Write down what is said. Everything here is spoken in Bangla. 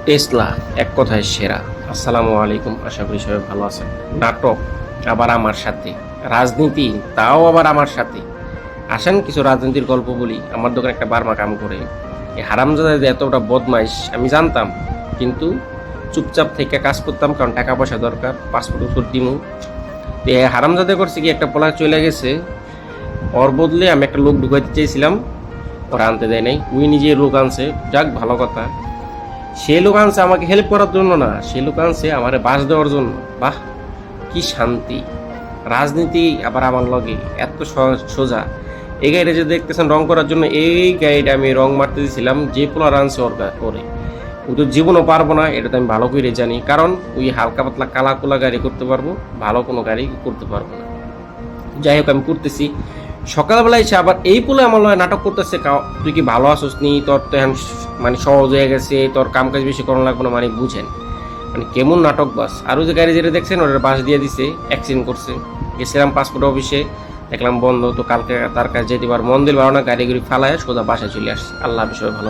টেসলা এক কথায় সেরা। আসসালামু আলাইকুম, আশা করি সবাই ভালো আছেন। নাটক আবার আমার সাথে, রাজনীতি তাও আবার আমার সাথে। আসেন কিছু রাজনীতির গল্প বলি। আমার দোকানে একটা বার্মা কাম করে, এই হারামজাদা যে এতটা বদমাইশ আমি জানতাম, কিন্তু চুপচাপ থেকে কাজ করতাম, কারণ টাকা পয়সা দরকার, পাসপোর্ট উসপোর্ট দিমু। তো এই হারামজাদা করছে কি, একটা পোলা চলে গেছে, ওর বদলে আমি একটা লোক ঢুকাইতে চেয়েছিলাম, ওরা আনতে দেয় নাই, উই নিজে লোক আনছে। যাক, ভালো কথা। সে লোক আনছে আমাকে হেল্প করার জন্য না, সে লোক আনছে আমার বাস দেওয়ার জন্য। বাহ, কি শান্তি! রাজনীতি আবার আমার লগে এত সোজা। এই গাড়িটা যে দেখতেছেন রং করার জন্য, এই গাড়িটা আমি রং মারতে দিয়েছিলাম, যে পোলার আনছে ওরে ও তো জীবনও পারবো না, এটা তো আমি ভালো করে জানি, কারণ ওই হালকা পাতলা কালা কোলা গাড়ি করতে পারবো, ভালো কোনো গাড়ি করতে পারবো না। যাই হোক, আমি করতেছি। সকালবেলায় এসে আবার এই পোলে আমার লগে নাটক করতেছে, তুই কি ভালো আসোস নি, তোর তো এখন মানে সহজ হয়ে গেছে, তোর কাম কাজ বেশি করানো লাগবে না, মানে বুঝেন মানে কেমন নাটক। বাস আর ওই যে গাড়ি যেটা দেখছেন ওটা বাস দিয়ে দিছে, অ্যাক্সিডেন্ট করছে। গেছিলাম পাসপোর্ট অফিসে, দেখলাম বন্ধ, তো কালকে তার কাছে যেতে পার মন দিল ভালো না, গাড়ি ফালায় সোজা বাসায় চলে আসছে। আল্লাহ বিষয় ভালো।